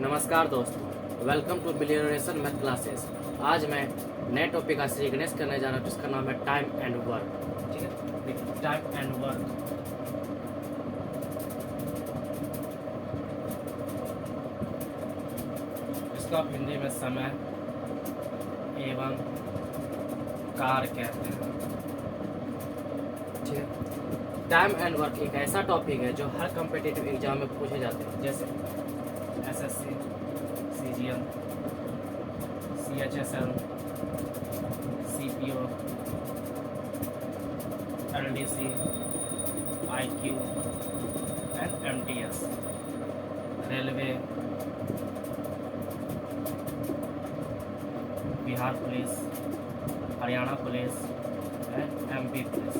नमस्कार दोस्तों, welcome to बिलियनरेशन math classes. आज मैं नए टॉपिक का श्री गणेश करने जा रहा हूँ जिसका नाम है टाइम एंड वर्क। ठीक है, देखिए टाइम एंड वर्क। इसको आप हिंदी में समय एवं कार्य कहते हैं। ठीक है, टाइम एंड वर्क एक ऐसा टॉपिक है जो हर कॉम्पिटिटिव एग्जाम में पूछे जाते हैं, जैसे SSC, CGL, CHSL, CPO, LDC, IQ and MTS, railway, Bihar police, Haryana police and MP police.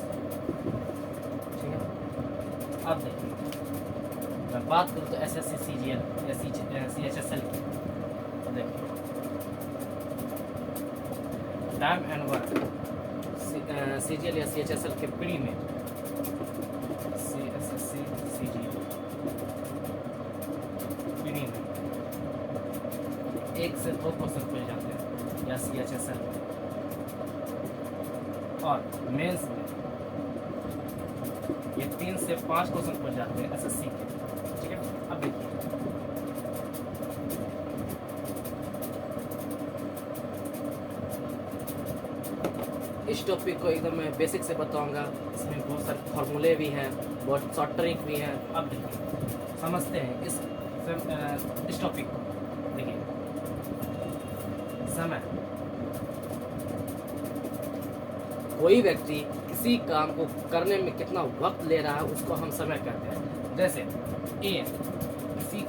ठीक है, अब देखिए मैं बात करूँ तो एसएससी, सीजीएल या सीएचएसएल की, तो देखिए टाइम एंड वर्क सीजीएल या सीएचएसएल के प्री में एसएससी, सीजीएल प्री में 1 से 2 क्वेश्चन पूछे जाते हैं या सीएचएसएल में, और मेंस में ये 3 से 5 क्वेश्चन पूछ जाते हैं एसएससी के। ठीक है, अब देखिए इस टॉपिक को एकदम मैं बेसिक से बताऊंगा। इसमें बहुत सारे फॉर्मूले भी हैं, बहुत शॉर्ट ट्रिक भी हैं। अब देखिए समझते हैं इस टॉपिक को। देखिए समय, कोई व्यक्ति किसी काम को करने में कितना वक्त ले रहा है उसको हम समय कहते हैं। जैसे ए किसी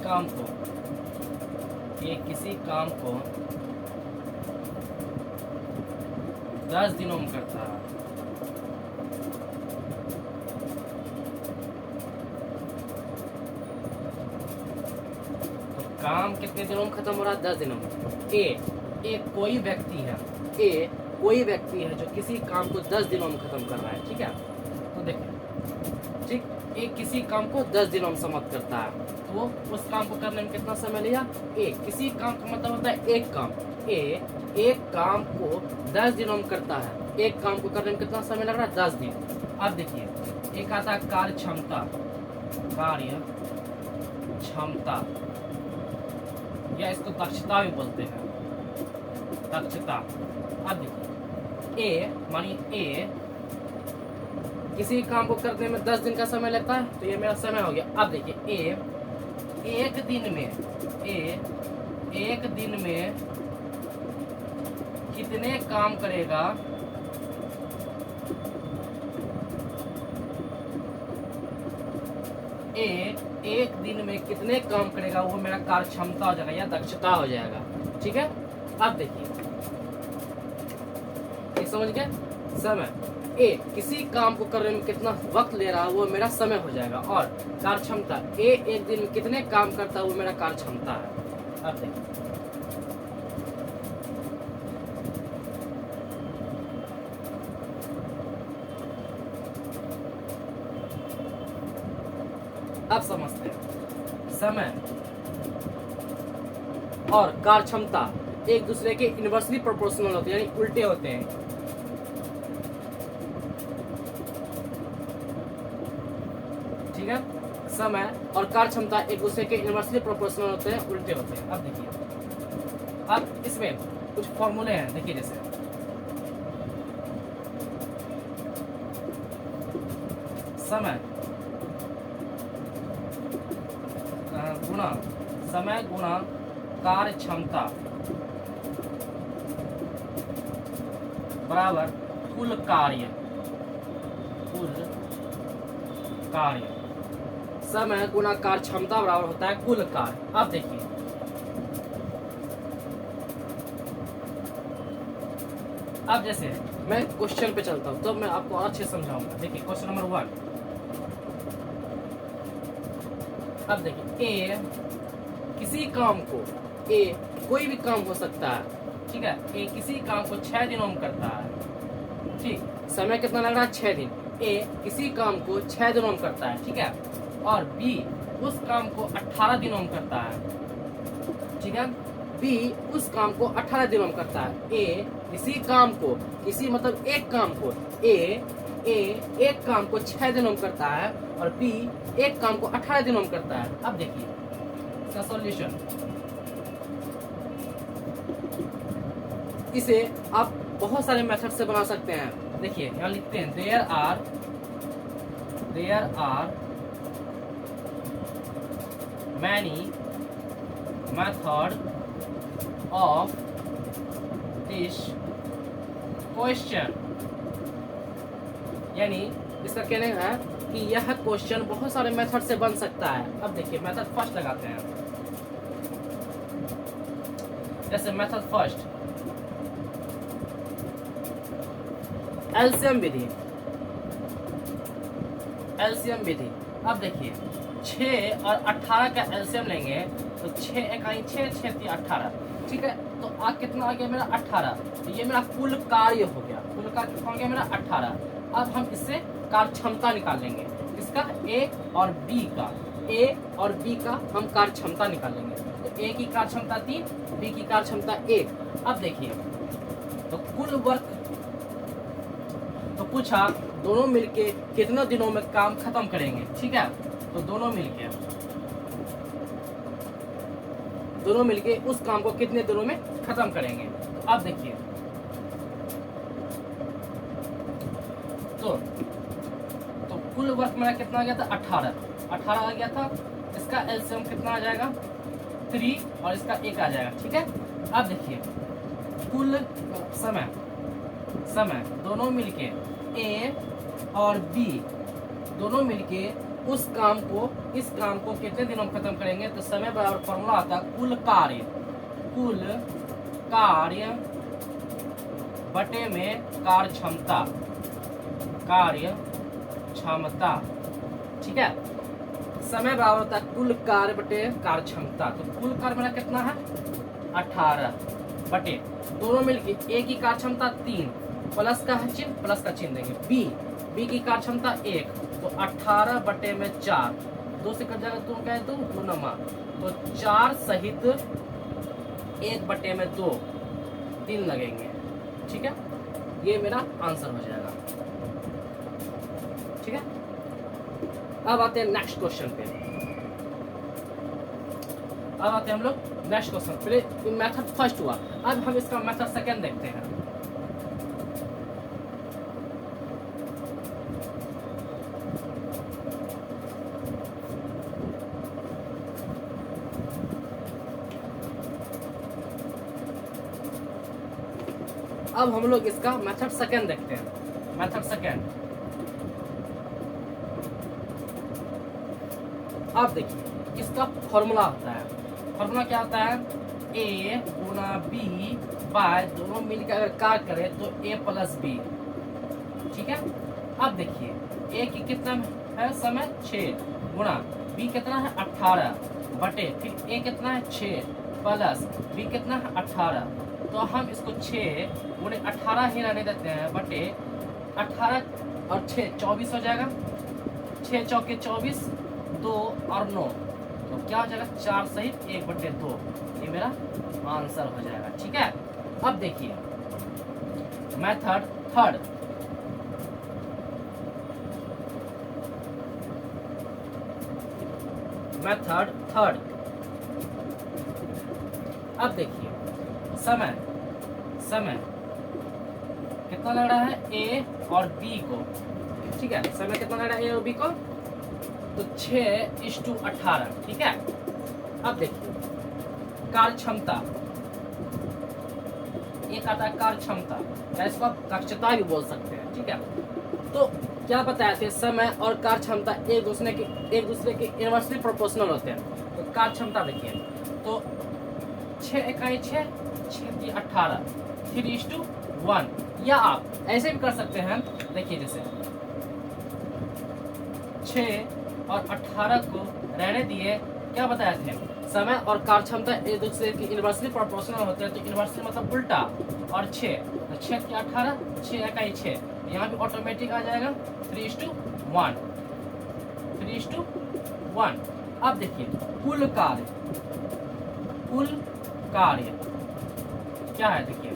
काम को 10 दिनों में करता है, तो काम कितने दिनों में खत्म हो रहा है? 10 दिनों में। कोई व्यक्ति है जो किसी काम को 10 दिनों में खत्म कर रहा है। ठीक है, तो देखिए ठीक, एक किसी काम को 10 दिनों में समाप्त करता है, तो वो उस काम को करने में कितना समय लिया? किसी काम का मतलब होता है एक काम। एक काम को 10 दिनों में करता है, एक काम को करने में कितना समय लग रहा है? 10 दिन। अब देखिए एक आता है कार्य क्षमता, या इसको दक्षता भी बोलते हैं, दक्षता। अब देखिए मानिए किसी काम को करने में 10 दिन का समय लगता है, तो ये मेरा समय हो गया। अब देखिए एक दिन में कितने काम करेगा? एक दिन में कितने काम करेगा, वो मेरा कार्य क्षमता हो जाएगा या दक्षता हो जाएगा। ठीक है, अब देखिए समझ गए? समय किसी काम को करने में कितना वक्त ले रहा है वो मेरा समय हो जाएगा, और कार्य क्षमता एक दिन में कितने काम करता है वो मेरा कार्य क्षमता है। अब देखिए अब समझते हैं, समय और कार्य क्षमता एक दूसरे के इनवर्सली प्रोपोर्शनल होते हैं, यानी उल्टे होते हैं। ठीक है, समय और कार्य क्षमता एक दूसरे के इनवर्सली प्रोपोर्शनल होते हैं, उल्टे होते हैं। अब देखिए, अब इसमें कुछ फॉर्मूले हैं। देखिए जैसे समय गुणा कार्य क्षमता बराबर कुल कार्य। समय गुणा कार्य क्षमता बराबर होता है कुल कार्य। अब देखिए अब जैसे मैं क्वेश्चन पे चलता हूँ तो मैं आपको और अच्छे समझाऊंगा। देखिए क्वेश्चन नंबर 1। अब देखिए किसी काम को कोई भी काम हो सकता है। ठीक है, किसी काम को 6 दिनों में करता है। ठीक, समय कितना लग रहा है? 6 दिन। किसी काम को 6 दिनों में करता है। ठीक है, और बी उस काम को 18 दिनों में करता है। ठीक है। बी उस काम को 18 दिनों में करता है। ए इसी काम को, इसी मतलब एक काम को, ए एक काम को 6 दिनों में करता है और बी एक काम को 18 दिनों में करता है। अब देखिए इसका सॉल्यूशन, इसे आप बहुत सारे मेथड से बना सकते हैं। देखिए यहाँ लिखते हैं there are many method of this question, यानी इसका कहना है कि यह क्वेश्चन बहुत सारे मेथड से बन सकता है। अब देखिए मेथड फर्स्ट लगाते हैं। जैसे मेथड फर्स्ट एलसीएम विधि। अब देखिए 6 और 18 का एलसीएम लेंगे तो 6 इकाई 6, 6 3 18, ठीक है। तो आज कितना आ गया मेरा 18, तो ये मेरा कुल कार्य हो गया। कुल कार्य कितना हो गया मेरा 18। अब हम इससे कार्य क्षमता निकाल लेंगे, इसका ए और बी का, हम कार्य क्षमता निकालेंगे। तो ए की कार्य क्षमता 3, बी की कार्य क्षमता 1। अब देखिए तो कुल वर्क, तो पूछा दोनों मिलके कितने दिनों में काम खत्म करेंगे, ठीक है। तो दोनों मिलके उस काम को कितने दिनों में खत्म करेंगे। तो अब देखिए तो कुल वर्क मेरा कितना आ गया था 18 आ गया था। इसका एलसीएम कितना आ जाएगा 3 और इसका 1 आ जाएगा, ठीक है। अब देखिए कुल समय दोनों मिलके ए और बी दोनों मिलके इस काम को कितने दिनों में खत्म करेंगे। तो समय बराबर फॉर्मूला आता है कुल कार्य बटे में कार्य क्षमता, ठीक है। समय बराबर होता है कुल कार्य बटे कार्य क्षमता। तो कुल कार्य मेरा कितना है 18 बटे दोनों मिलके ए की कार्य क्षमता 3 प्लस का चिन्ह देंगे, बी की कार्य क्षमता 1, तो 18 बटे में 4, 2 से कट जाएगा तो क्या है 2 नमा, तो 4 सहित 1 बटे में 2 3 लगेंगे, ठीक है। ये मेरा आंसर हो जाएगा, ठीक है। अब आते हैं नेक्स्ट क्वेश्चन पे। हम लोग नेक्स्ट क्वेश्चन। पहले मेथड फर्स्ट हुआ, अब हम इसका मेथड सेकंड देखते हैं। अब हम लोग इसका मेथड सेकंड देखते हैं। मेथड सेकंड, अब देखिए इसका फॉर्मूला होता है। फॉर्मूला क्या होता है ए गुना बी बाय, दोनों मिलकर अगर कार्य करें तो ए प्लस बी, ठीक है। अब देखिए ए की कितना है समय 6 गुना बी कितना है 18 बटे फिर ए कितना है 6 प्लस बी कितना है 18। तो हम इसको 6 गुणे 18 ही रहने देते हैं बटे 18 और 6 24 हो जाएगा, 6 चौके 24, 2 और 9, तो क्या हो जाएगा 4 सहित 1 बटे 2, ये मेरा आंसर हो जाएगा, ठीक है। अब देखिए मेथड थर्ड, अब देखिए समय कितना लग रहा है ए और बी को, ठीक है। समय कितना लग रहा है ए और बी को, तो 6:18, ठीक है। अब देखिए कार्य क्षमता, एक आता है कार्य क्षमता, या इसको आप दक्षता भी बोल सकते हैं, ठीक है। तो क्या बताए थे समय और कार्य क्षमता एक दूसरे के इनवर्सली प्रोपोर्शनल होते हैं। तो कार्य क्षमता देखिए तो 6 इकाई 6, 6 × 18, 3:1, या आप ऐसे भी कर सकते हैं। देखिए जैसे 6 और 18 को रहने दिए, क्या बताए थे समय और कार्य क्षमता एक दूसरे की इनवर्सली प्रोपोर्शनल होते हैं। तो इनवर्सली मतलब उल्टा, और 6 तो 6 × 18, 6 इकाई 6, यहाँ भी ऑटोमेटिक आ जाएगा 3:1। अब देखिए कुल कुल कार्य क्या है, देखिए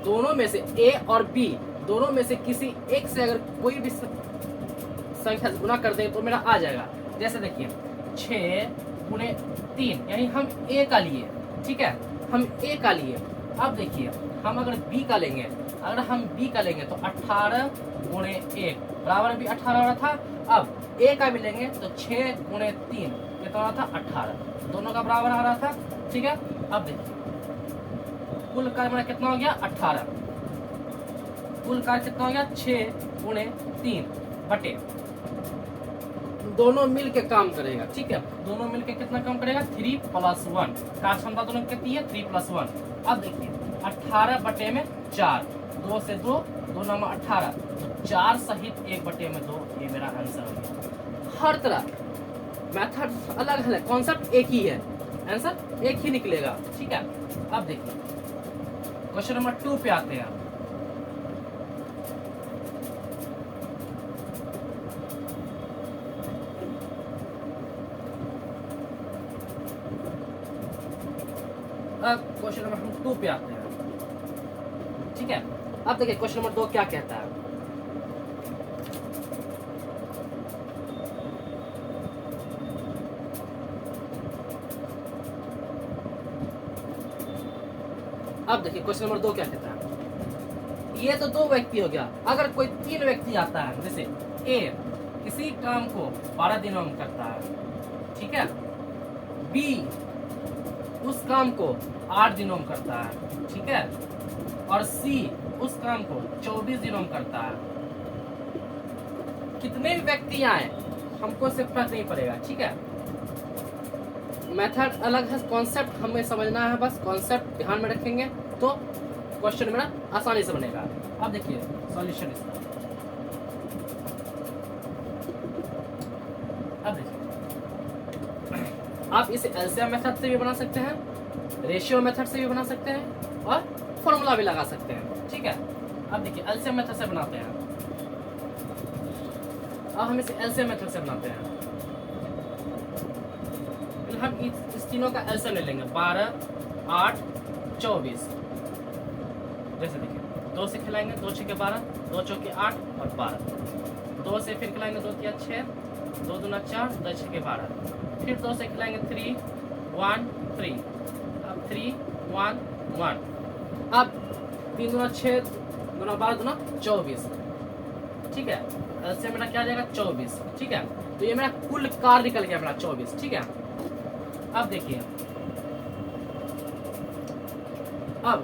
दोनों में से ए और बी दोनों में से किसी एक से अगर कोई भी संख्या से गुना कर दे तो मेरा आ जाएगा। जैसे देखिए 6 × 3 यानी हम ए का लिए, ठीक है, हम ए का लिए। अब देखिए हम अगर बी का लेंगे, अगर हम बी का लेंगे तो 18 × 1 बराबर भी 18 हो रहा था। अब ए का भी लेंगे तो 6 × 3 कितना हो रहा था 18, दोनों का बराबर आ रहा था, ठीक है। अब देखिए कुल कार्य मेरा कितना हो गया 18, कुल कार्य कितना हो गया 6 × 3 बटे दोनों मिल के काम करेगा, ठीक है, दोनों मिल के कितना काम करेगा 3 + 1, कार्य क्षमता दोनों कितनी है 3 + 1। अब देखिए 18 बटे में 4, 2 से 2, 2 9 18, तो 4 सहित 1 बटे में 2, ये मेरा आंसर हो गया। हर तरह मेथड अलग है, कॉन्सेप्ट एक ही है, आंसर एक ही निकलेगा, ठीक है। अब देखिए क्वेश्चन नंबर 2 पे आते हैं। अब क्वेश्चन नंबर 2 पे आते हैं, ठीक है। अब देखिए क्वेश्चन नंबर 2 क्या कहता है। अब देखिए क्वेश्चन नंबर 2 क्या कहता है। ये तो 2 व्यक्ति हो गया, अगर कोई 3 व्यक्ति आता है, जैसे ए किसी काम को 12 दिनों में करता है, ठीक है, बी उस काम को 8 दिनों में करता है, ठीक है, और सी उस काम को 24 दिनों में करता है। कितने भी व्यक्ति आए हमको इससे फर्क नहीं पड़ेगा, ठीक है। मेथड अलग है, कॉन्सेप्ट हमें समझना है, बस कॉन्सेप्ट ध्यान में रखेंगे तो क्वेश्चन मेरा आसानी से बनेगा। अब देखिए सॉल्यूशन इसका, अब देखिए आप इसे एलसीएम मेथड से भी बना सकते हैं, रेशियो मेथड से भी बना सकते हैं और फॉर्मूला भी लगा सकते हैं, ठीक है। अब देखिए एलसीएम मेथड से बनाते हैं। अब हम इसे एलसीएम मेथड से बनाते हैं। हम इस तीनों का एलसीएम ले लेंगे, 12 8 24। जैसे देखिए 2 से खिलाएंगे, 2 6 12, 2 चौके 8 और 12, 2 से फिर खिलाएंगे, 2 3 6, 2 दूना 4, 2 6 12, फिर 2 से खिलाएंगे 3 1 3, अब 3 1 1, अब 3 दूना 6, 2 12 दूना 24, ठीक है। एलसीएम मेरा क्या आ जाएगा 24, ठीक है। तो ये मेरा कुल कार्य निकल गया मेरा 24, ठीक है। अब देखिए अब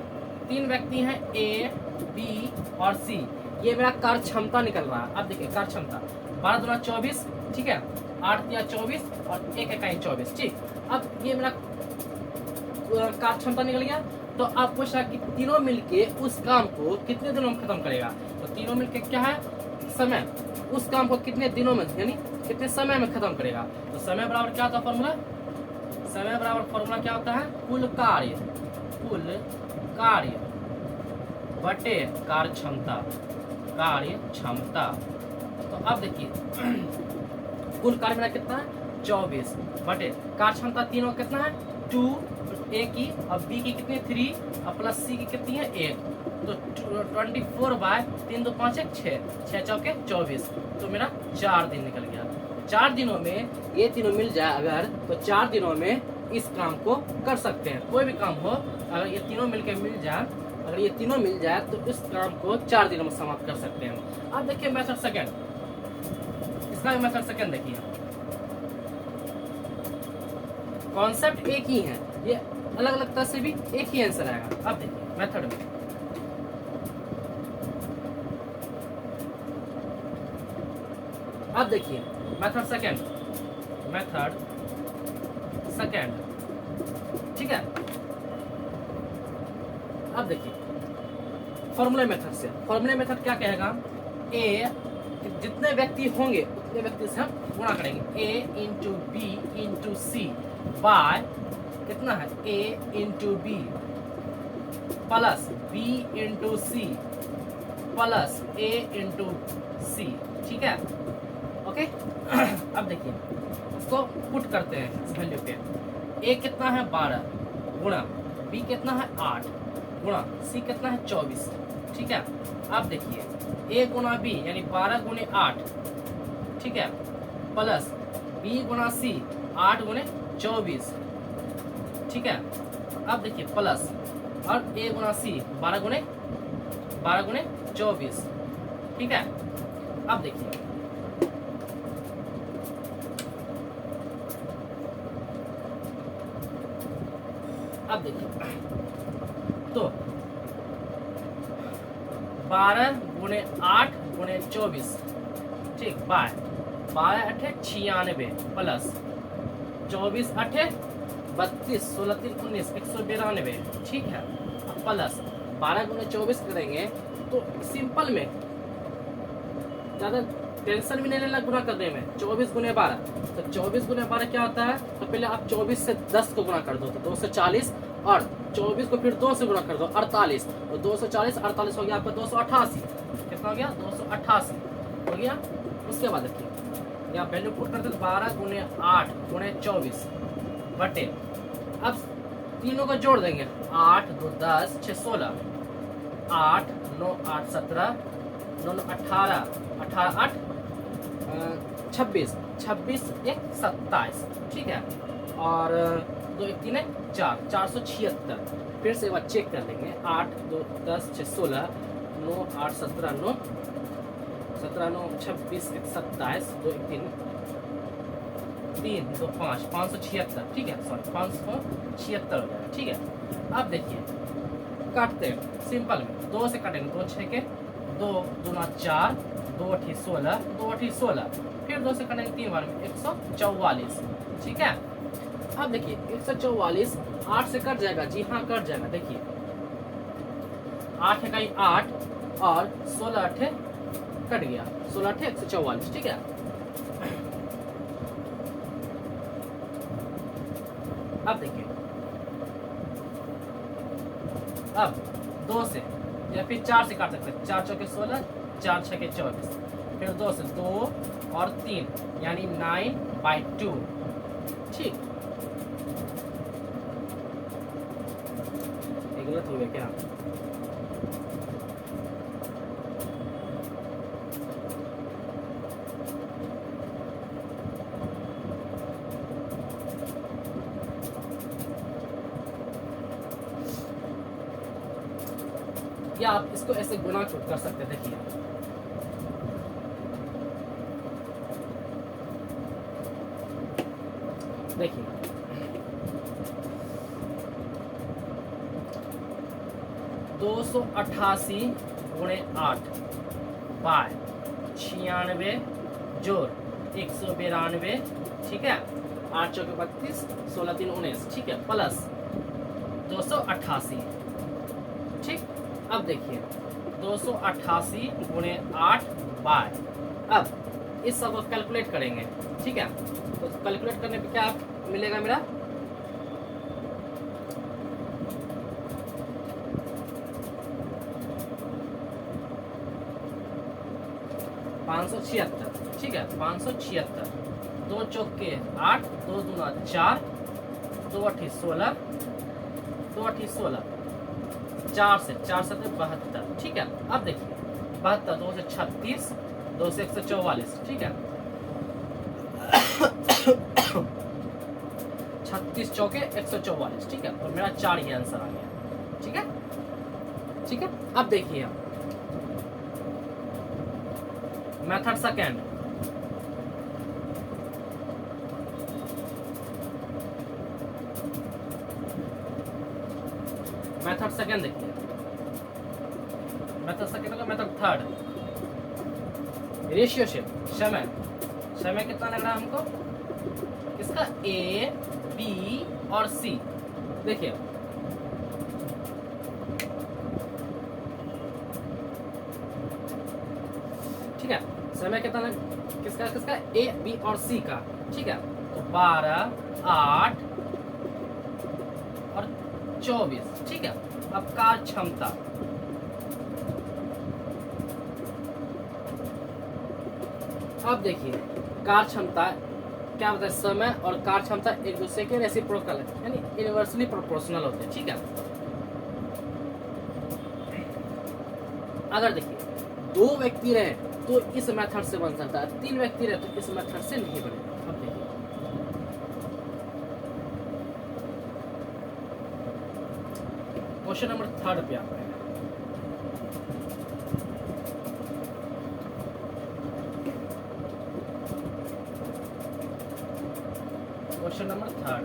3 व्यक्ति हैं ए बी और सी, ये मेरा कार्य क्षमता निकल रहा है। अब देखिए कार्य क्षमता 12 दूना 24, ठीक है, 8 या 24 और 1 इकाई 24, ठीक। अब ये मेरा कार्य क्षमता निकल गया। तो आप पूछा कि तीनों मिलके उस काम को कितने दिनों में खत्म करेगा, तो तीनों मिलके क्या है समय, उस काम को कितने दिनों में यानी कितने समय में खत्म करेगा। तो समय बराबर क्या होता है फॉर्मूला, समय बराबर फॉर्मूला क्या होता है कुल कार्य बटे कार्य क्षमता। तो अब देखिए कुल कार्य मेरा कितना है 24 बटे कार्य क्षमता तीनों कितना है 2, ए की और बी की कितनी 3 और प्लस सी की कितनी है 1, तो 24/3 2 5 1 6, 6 चौके 24, तो मेरा 4 दिन निकल गया। 4 दिनों में ये तीनों मिल जाए अगर, तो 4 दिनों में इस काम को कर सकते हैं। कोई भी काम हो अगर ये तीनों मिलकर मिल जाए, अगर ये तीनों मिल जाए तो इस काम को 4 दिनों में समाप्त कर सकते हैं। अब देखिए मेथड सेकंड, इसका भी मेथड सेकंड देखिए, कॉन्सेप्ट एक ही है, ये अलग अलग तरह से भी एक ही आंसर आएगा। अब देखिए मेथड में अब देखिए मेथड सेकंड, ठीक है। अब देखिए फॉर्मूला मेथड से, फॉर्मूला मेथड क्या कहेगा, ए जितने व्यक्ति होंगे उतने व्यक्ति से हम गुणा करेंगे, A into B into C by कितना है A into B plus B into C plus A into C, ठीक है, ओके। अब देखिए इसको पुट करते हैं इस वैल्यू पे, ए कितना है 12, गुणा बी कितना है 8 गुणा सी कितना है 24, ठीक है। अब देखिए ए गुणा बी यानी 12 गुणे 8, ठीक है, प्लस बी गुणा सी 8 गुणे 24, ठीक है। अब देखिए प्लस और ए गुणा सी 12 गुणे 24, ठीक है। अब देखिए तो 12 गुणे 8 गुणे 24, ठीक, 12 अठे 96 प्लस 24 अठे 32, 16 3 19, 192, ठीक है। प्लस 12 गुणे 24 करेंगे तो सिंपल में ज़्यादा टेंशन भी नहीं लेना गुना करने में। 24 गुणे 12, तो 24 गुणे 12 क्या होता है, तो पहले आप 24 से 10 को गुना कर दो तो 240, और 24 को फिर 2 से गुना कर दो 48, तो 240 48 हो गया आपका 288, कितना हो गया 288 हो गया। उसके बाद देखिए यहाँ वैल्यू पुट करते 12 गुणे 8 गुणे 24 बटे, अब तीनों को जोड़ देंगे 8 2 10 6 16, 8 9 8 17 9 9 18 18 8 26 26 1 27, ठीक है। और 2 1 3 4 476, फिर से एक बार चेक कर लेंगे 8 2 10 6 16 9 8 17 9 17 9 26 1 27 2 1 3 3 2 5 576, ठीक है, सॉरी 576 हो जाएगा, ठीक है। अब देखिए काटते हैं सिंपल में, 2 से काटेंगे 2 6 के 2 दूना 4 2 अठी 16 2 अठी 16, फिर 2 से काटेंगे 3 बार में 144, ठीक है। अब देखिए 144 8 से कट जाएगा, जी हाँ कट जाएगा। देखिए 8 इकाई 8 और 16 अठे कट गया, 16 अठे 144, ठीक है। अब देखिए अब 2 से या फिर 4 से काट सकते हैं, 4 चौके 16 4 छके 24, फिर 2 से 2 और 3 यानी 9/2, ठीक। गलत हो गया क्या, या आप इसको ऐसे गुना कर सकते हैं। देखिए देखिए 288 गुणे 8 बाय 96 जोड़ 192, ठीक है, 8 चौके 32 16 3 19, ठीक है, प्लस 288, ठीक। अब देखिए 288 गुणे 8 बाय, अब इस सब को कैलकुलेट करेंगे, ठीक है। तो कैलकुलेट करने पे क्या मिलेगा मेरा, 576, ठीक है, 576, 2 चौके 8 2 दूना 4 2 अठी 16 2 अठी 16, 4 से 4 7 72, ठीक है। अब देखिए 72 2 से 36 2 से 144, ठीक है, 36 चौके 144, ठीक है। तो मेरा 4 ही आंसर आ गया, ठीक है, ठीक है। अब देखिए मेथड सेकेंड, मेथड सेकेंड देखिए, मेथड सेकेंड का मेथड थर्ड, रेशियो शिप, समय समय कितना लग रहा है हमको, इसका ए बी और सी। देखिए ठीक है, समय कितना किसका किसका, ए बी और सी का, ठीक है। तो 12 8 और 24, ठीक है। अब कार्य क्षमता, अब देखिए कार्य क्षमता क्या होता है, समय और कार्य क्षमता एक दूसरे के रेसिप्रोकल है, यानी इनवर्सली प्रोपोर्शनल होते हैं, ठीक है। अगर देखिए 2 व्यक्ति रहे तो इस मेथड से बन सकता है, 3 व्यक्ति रहे तो इस मेथड से नहीं बनेगा। अब देखिए क्वेश्चन नंबर 3 पे आप आएंगे। क्वेश्चन नंबर 3,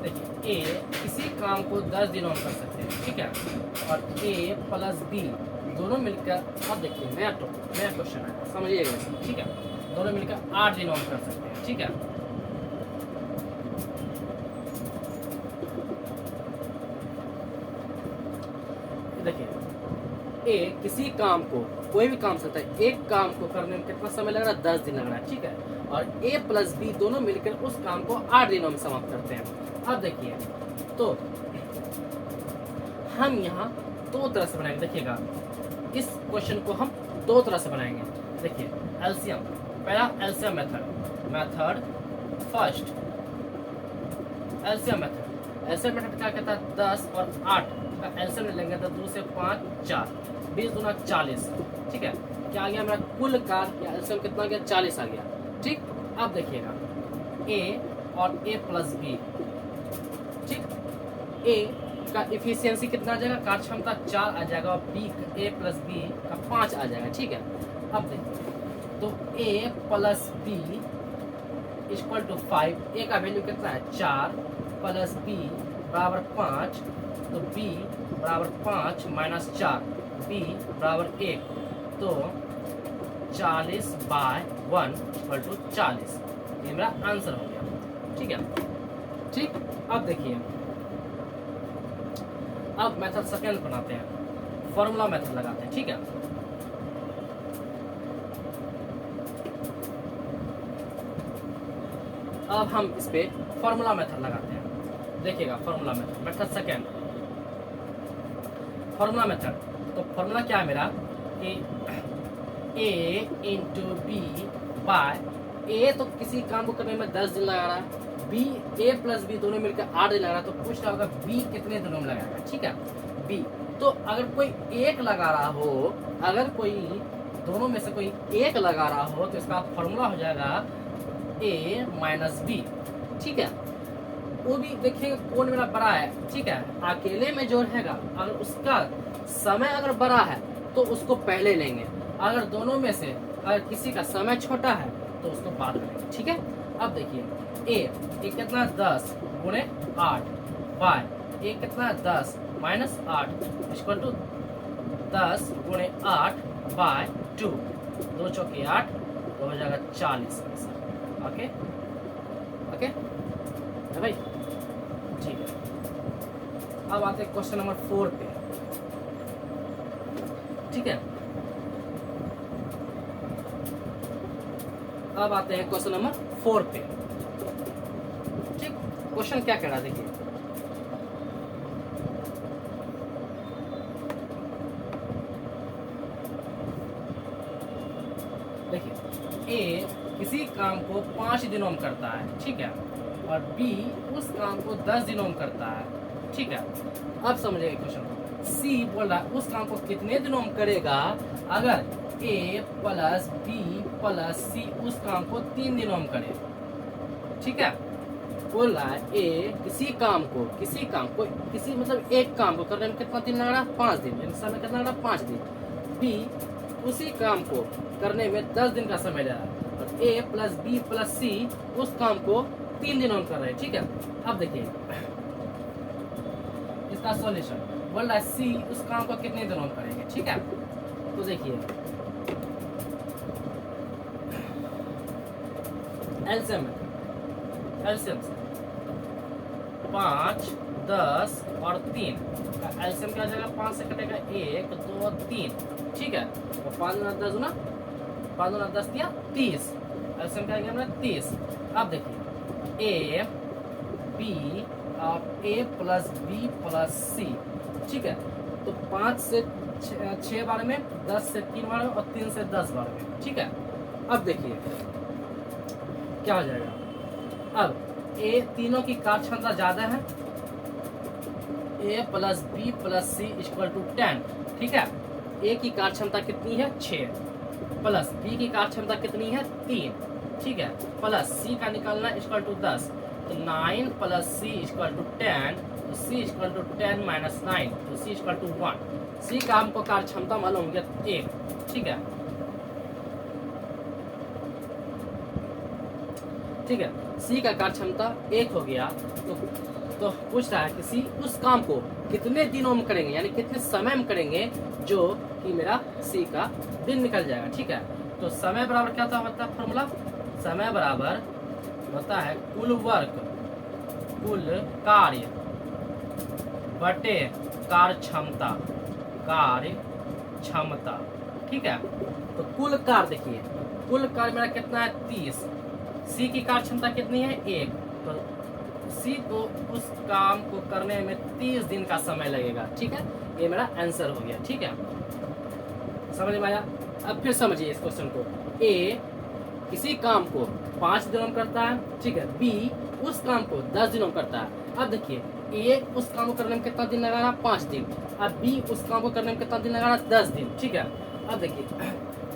देखिए ए किसी काम को 10 दिनों में कर सकते हैं, ठीक है, और ए प्लस बी दोनों मिलकर, अब देखिए नया क्वेश्चन है, समझिएगा इसको, ठीक है, दोनों मिलकर 8 दिनों में कर सकते हैं, ठीक है। देखिए ए किसी काम को, कोई भी काम सकता है, एक काम को करने में कितना समय लग रहा है, 10 दिन लग रहा है, ठीक है, और ए प्लस बी दोनों मिलकर उस काम को 8 दिनों में समाप्त करते हैं। अब देखिए तो हम यहाँ 2 तरह से बनाएंगे, देखिएगा इस क्वेश्चन को हम 2 तरह से बनाएंगे। देखिए एलसीएम, पहला LCM method first LCM method क्या कहता है, 10 और 8 का एलसीएम लेंगे तो 2 से 5 4, 20 दूना 40, ठीक है, क्या आ गया मेरा कुल कार्य या एलसीएम कितना आ गया, 40 आ गया, ठीक। अब देखिएगा ए और ए प्लस बी, ठीक, ए का इफिशियंसी कितना आ जाएगा, कार्य क्षमता 4 आ जाएगा, और बी ए प्लस बी का 5 आ जाएगा, ठीक है। अब देखिए तो ए प्लस बी इक्वल टू 5, ए का वैल्यू कितना है 4 प्लस बी बराबर 5, तो बी बराबर 5 माइनस 4, बी बराबर 1, तो 40/1 इक्वल टू 40, ये मेरा आंसर हो गया, ठीक है, ठीक। अब देखिए अब मेथड सेकेंड बनाते हैं, फॉर्मूला मेथड लगाते हैं, ठीक है। अब हम इस पे फॉर्मूला मेथड लगाते हैं, देखिएगा formula method second formula method, तो फॉर्मूला क्या है मेरा कि ए इंटू बी बाय, ए तो किसी काम को करने में 10 दिन लगा रहा है, बी ए प्लस बी दोनों मिलकर 8 दिन लगा रहा है, तो पूछ रहा होगा बी कितने दिनों में लगाएगा, ठीक है, बी। तो अगर कोई एक लगा रहा हो, अगर कोई दोनों में से कोई एक लगा रहा हो तो इसका फॉर्मूला हो जाएगा ए माइनस बी, ठीक है। वो भी देखिएगा कौन मेरा बड़ा है, ठीक है, अकेले में जो रहेगा अगर उसका समय अगर बड़ा है तो उसको पहले लेंगे, अगर दोनों में से अगर किसी का समय छोटा है तो उसको बाद में लेंगे, ठीक है। अब देखिए ए कितना 10 गुणे 8 बाय ए कितना 10 माइनस 8 इक्वल टू 10 गुणे 8 बाय 2, 2 चौके 8, तो हो जाएगा 40। ओके ओके है भाई, ठीक है। अब आते हैं क्वेश्चन नंबर 4 पे, ठीक है। अब आते हैं क्वेश्चन नंबर 4 पे, ठीक। क्वेश्चन क्या कह रहा है देखिए, देखिए ए किसी काम को 5 दिनों में करता है, ठीक है, और बी उस काम को 10 दिनों में करता है, ठीक है। अब समझिएगा क्वेश्चन को, सी बोल रहा है उस काम को कितने दिनों में करेगा अगर ए प्लस बी प्लस सी उस काम को 3 दिनों में करे, ठीक है। बोल रहा है ए किसी मतलब एक काम को करने में कितना दिन लग रहा है, 5 दिन, समय कितना लग रहा है 5 दिन। बी उसी काम को करने में 10 दिन का समय ले रहा है, और ए प्लस बी प्लस सी उस काम को 3 दिनों में कर रहे हैं, ठीक है। अब देखिए इसका सॉल्यूशन, बोल रहा है सी उस काम को कितने दिनों में करेंगे, ठीक है। तो देखिए एलसीएम 5 10 और 3 का एलसीएम क्या हो जाएगा, 5 से कटेगा 1 2 3, ठीक है। और 5 गुना 10 गुना 5 गुना 10 दिया 30, एल्सियम क्या गया 30। अब देखिए ए बी और ए प्लस बी प्लस सी, ठीक है। तो 5 से 6 बार में, 10 से 3 बार में और 3 से 10 बार में, ठीक है। अब देखिए क्या हो जाएगा। अब ए तीनों की कार्य क्षमता ज्यादा है, A plus B plus C equal to 10, ठीक है। ए की कार्य क्षमता कितनी है 6, प्लस बी की कार्य क्षमता कितनी है 3, ठीक है, प्लस सी का निकालना इक्वल टू 10, तो 9 प्लस सी इक्वल टू 10, तो सी इक्वल टू 10 माइनस 9, तो सी इक्वल टू 1। सी का हमको कार्य क्षमता मालूम गया 1, ठीक है, ठीक है। सी का कार्य क्षमता 1 हो गया। तो पूछ रहा है कि सी उस काम को कितने दिनों में करेंगे, यानी कितने समय में करेंगे, जो कि मेरा सी का दिन निकल जाएगा, ठीक है। तो समय बराबर क्या होता है फॉर्मूला, समय बराबर होता है कुल वर्क, कुल कार्य बटे कार्य क्षमता, कार्य क्षमता, ठीक है। तो कुल कार्य देखिए, कुल कार्य मेरा कितना है 30, सी की कार्य क्षमता कितनी है 1, तो सी को उस काम को करने में 30 दिन का समय लगेगा, ठीक है। ये मेरा आंसर हो गया, ठीक है, समझ में आया। अब फिर समझिए इस क्वेश्चन को, ए किसी काम को 5 दिनों में करता है, ठीक है, बी उस काम को 10 दिनों में करता है। अब देखिए ए उस काम को करने में कितना दिन लगा रहा 5 दिन, अब बी उस काम को करने में कितना दिन लगा रहा 10 दिन, ठीक है। अब देखिए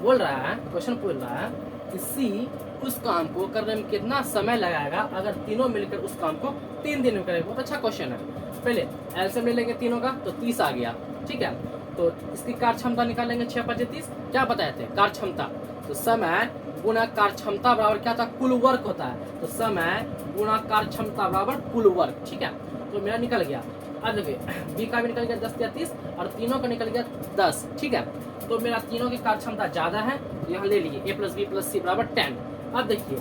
बोल रहा है, क्वेश्चन बोल रहा है कि सी उस काम को करने में कितना समय लगाएगा अगर तीनों मिलकर उस काम को 3 दिन में करेंगे। बहुत अच्छा क्वेश्चन है। पहले एलसीएम ले लेंगे तीनों का, तो 30 आ गया, ठीक है। तो इसकी कार्य क्षमता निकालेंगे 6 5 30, क्या बताए थे कार्य क्षमता, तो समय गुणा कार्य क्षमता बराबर क्या था कुल वर्क होता है, तो समय गुणा कार्य क्षमता बराबर कुल वर्क, ठीक है। तो मेरा निकल गया। अब देखिए बी का भी निकल गया 10 या 30 और तीनों का निकल गया 10, ठीक है। तो मेरा तीनों की कार्य क्षमता ज्यादा है, तो यहाँ ले लीजिए ए प्लस बी प्लस सी बराबर 10। अब देखिए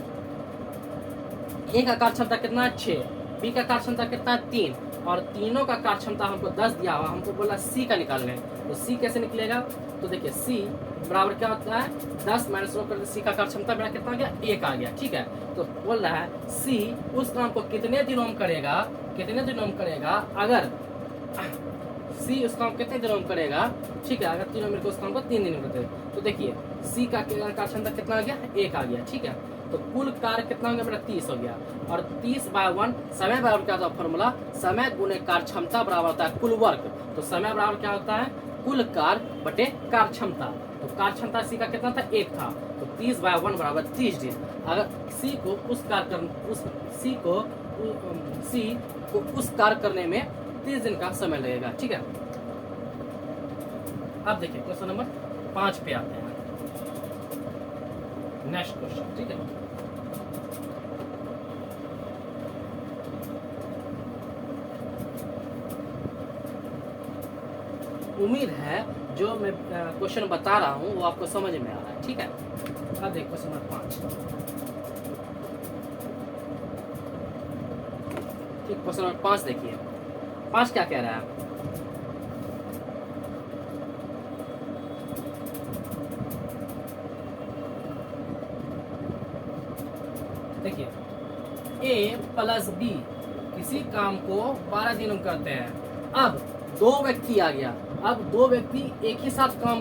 ए का कार्य क्षमता कितना है 6, बी का कार्य क्षमता कितना है 3 और तीनों का कार्य क्षमता हमको 10 दिया हुआ, हमको बोला सी का निकालना है। तो सी कैसे निकलेगा, तो देखिए सी बराबर क्या होता है 10 माइनस 1 कर सी का कार्य क्षमता मेरा कितना आ गया 1 आ गया, ठीक है। तो बोल रहा है सी उस काम को कितने दिनों में करेगा, कितने दिनों में करेगा अगर सी उस काम कितने दिनों में करेगा, ठीक है, अगर तीनों मिलकर उस काम को 3 दिन में करते हैं। तो देखिए सी का कार्य क्षमता कितना आ गया 1 आ गया, ठीक है। तो कुल कार्य कितना हो गया मेरा 30 हो गया, और 30/1 समय बराबर क्या होता है फॉर्मूला, समय गुणे कार्य क्षमता बराबर होता है कुल वर्क। तो समय बराबर क्या होता है कुल कार्य बटे कार्य क्षमता। तो कार्य क्षमता सी का कितना था 1 था, तो 30/1 बराबर 30 दिन। अगर सी को उस कार्य करने में 30 दिन का समय लगेगा, ठीक है। अब देखिए क्वेश्चन नंबर 5 पे आते हैं, नेक्स्ट क्वेश्चन, ठीक है। उम्मीद है जो मैं क्वेश्चन बता रहा हूँ वो आपको समझ में आ रहा है, ठीक है। अब देखो क्वेश्चन नंबर 5, ठीक, क्वेश्चन नंबर 5 देखिए, 5 क्या कह रहा है, देखिए ए प्लस बी किसी काम को 12 दिनों में करते हैं। अब 2 व्यक्ति आ गया, अब 2 व्यक्ति एक ही साथ काम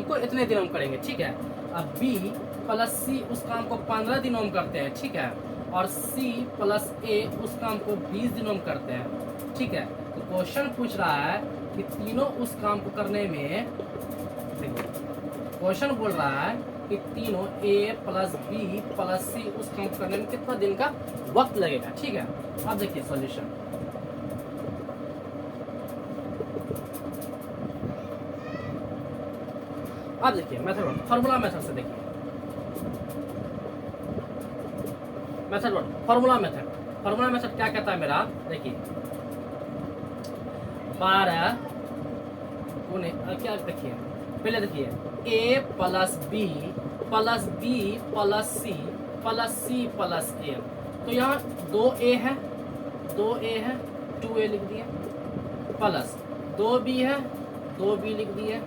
को इतने दिनों में करेंगे, ठीक है। अब बी प्लस सी उस काम को 15 दिनों में करते हैं, ठीक है, और सी प्लस ए उस काम को 20 दिनों में करते हैं, ठीक है। तो क्वेश्चन पूछ रहा है कि तीनों उस काम को करने में, क्वेश्चन बोल रहा है कि तीनों ए प्लस बी प्लस सी उस काम को करने में कितना दिन का वक्त लगेगा, ठीक है। अब देखिए सॉल्यूशन, अब देखिए मेथड 1 फार्मूला मेथड से देखिए, मेथड 1 फार्मूला मेथड क्या कहता है मेरा, देखिए 12 गुने क्या, देखिए पहले देखिए A plus B plus B plus C plus A, तो यहाँ 2a है 2a लिख दिए, प्लस 2b है 2b लिख दिए,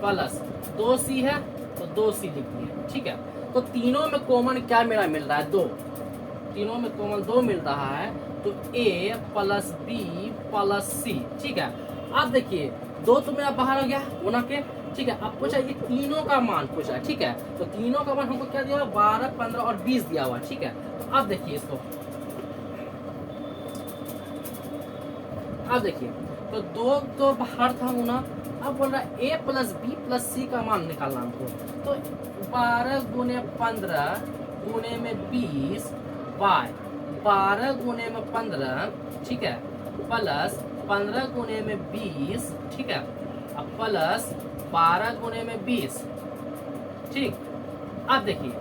प्लस 2c है तो 2c लिख दिए, ठीक है। तो तीनों में कॉमन क्या मेरा मिल रहा है, 2, तीनों में कॉमन 2 मिल रहा है, तो a plus b plus c, ठीक है। अब देखिए 2 तो मेरा बाहर हो गया गुना के, ठीक है। अब पूछा ये तीनों का मान पूछा है, ठीक है। तो तीनों का मान हमको क्या दिया हुआ, 12, 15 और 20 दिया हुआ, ठीक है। तो अब देखिए इसको, अब देखिए तो 2 तो बाहर था गुना, अब बोल रहा है a plus b plus c का मान निकालना हमको। तो 12 गुने 15 गुने में 20 y 12 गुने में 15, ठीक है, प्लस 15 गुने में 20, ठीक है, अब प्लस 12 गुने में 20, ठीक। अब देखिए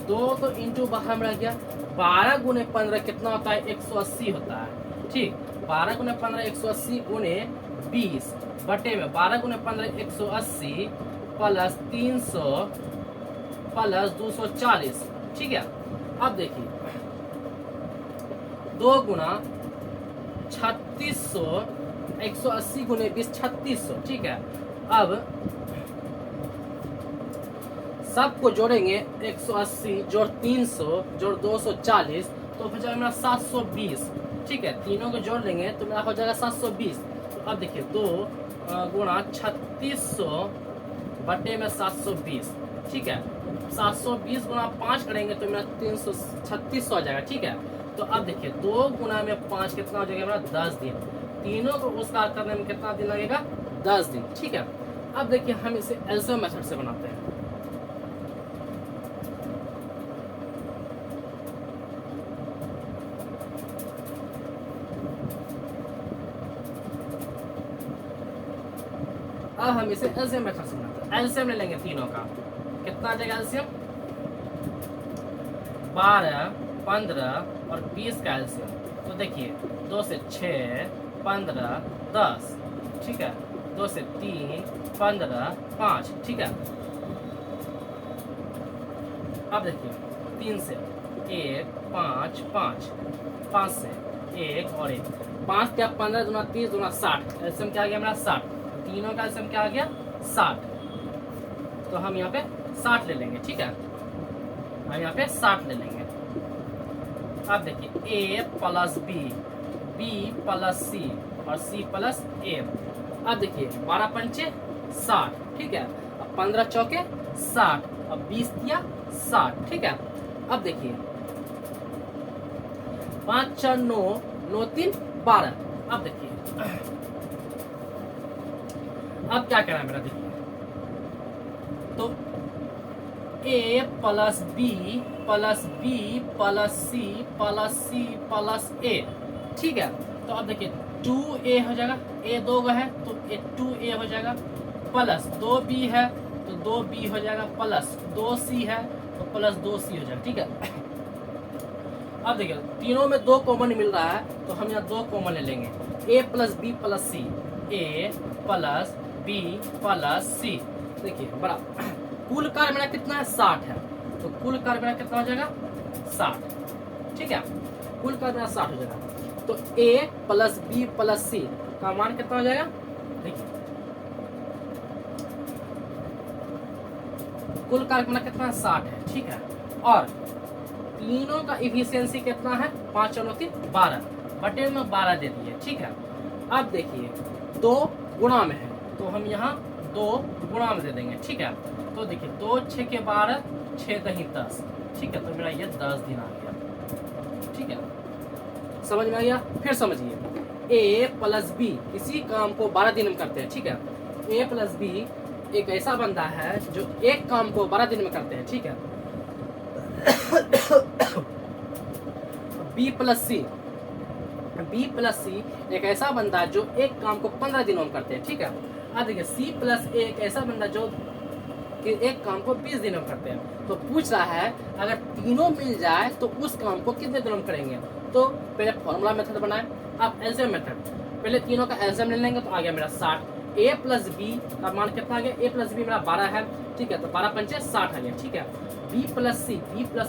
2 तो इंटू बाहर में रह गया, 12 गुने 15 कितना होता है, 180 होता है, ठीक। 12 गुने 15 180 गुने 20 बटे में 12 गुने 15 180 प्लस 300 प्लस 240, ठीक है। अब देखिए 2 गुना 3600, 180 गुने 20 3600, ठीक है। अब सबको जोड़ेंगे, 180 जोड़ 300 जोड़ 240 तो हो जाएगा मेरा 720, ठीक है। तीनों को जोड़ लेंगे तो मेरा हो जाएगा 720। तो अब देखिए 2 गुणा 3600 बटे में 720, ठीक है। 720 गुणा 5 करेंगे तो मेरा 3600 आ जाएगा, ठीक है। तो अब देखिए 2 गुणा में 5 कितना हो जाएगा मेरा, 10 दिन। तीनों को उसका करने में कितना दिन लगेगा, 10 दिन, ठीक है। अब देखिए हम इसे एलसीएम मेथड से बनाते हैं। अब हम इसे एलसीएम मेथड से बनाते हैं। एलसीएम ले लेंगे तीनों का, कितना आ जाएगा एलसीएम, 12, 15 और 20 का एलसीएम। तो देखिए 2 से 6, 15, 10, ठीक है। 2 से 3, 15, 5, ठीक है। अब देखिए 3 से 1, 5, 5, 5 से 1 और 1, 5 क्या 15 दूना 30 दूना 60, एलसीएम क्या आ गया मेरा 60। तीनों का एलसीएम क्या आ गया 60। तो हम यहाँ पे 60 ले लेंगे, ठीक है। हम यहाँ पे 60 ले लेंगे। अब देखिए a plus b, b plus c और c प्लस a। अब देखिए 12 पंचे 60, ठीक है। अब 15 चौके 60, अब 20 दिया 60, ठीक है। अब देखिए 5 4 9, 9 3 12। अब देखिए अब क्या करना है मेरा, देखिए तो a plus b plus b plus c plus c plus a, ठीक है। तो अब देखिए 2a हो जाएगा, a 2 है तो 2a हो जाएगा, प्लस 2b है तो 2b हो जाएगा, प्लस 2c है तो प्लस 2c हो जाएगा, ठीक है। अब देखिए तीनों में 2 कॉमन मिल रहा है तो हम यहाँ 2 कॉमन ले लेंगे, a plus b plus c, a plus b plus c। देखिए बड़ा कुल कार्य मेरा कितना है 60 है, तो कुल कार्य मेरा कितना हो जाएगा 60, ठीक है। कुल कार्य मेरा 60 हो जाएगा। तो a plus b plus c का मान कितना हो जाएगा, देखिए कुल कार्य मेरा कितना है 60 है, ठीक है। और तीनों का इफिशियंसी कितना है, 5 और 3 12 बटे में 12 दे दिए, ठीक है। अब देखिए 2 गुणा में है तो हम यहाँ 2 गुणा में दे देंगे, ठीक है। तो देखिए 2 6 के 12, 6 दही 10, ठीक है। तो मेरा ये 10 दिन आ गया, ठीक है। समझ में आ गया। फिर समझिए a प्लस b, इसी काम को 12 दिन में करते हैं, ठीक है। a प्लस b एक ऐसा बंदा है जो एक काम को 12 दिन में करते हैं, ठीक है। b प्लस c एक ऐसा बंदा है जो एक काम को 15 दिनों में करते हैं, ठीक है। अब देखिए c प्लस a एक ऐसा बंदा जो कि एक काम को 20 दिनों में करते हैं। तो पूछ रहा है अगर तीनों मिल जाए तो उस काम को कितने दिनों में करेंगे। तो पहले फॉर्मूला मेथड बनाए, अब एलसीएम मेथड, पहले तीनों का एलसीएम ले लेंगे तो आ गया मेरा 60। a प्लस बी का मान कितना आ गया, a प्लस बी मेरा 12 है, ठीक है। तो 12 पंचे 60 आ गया, ठीक है। b प्लस सी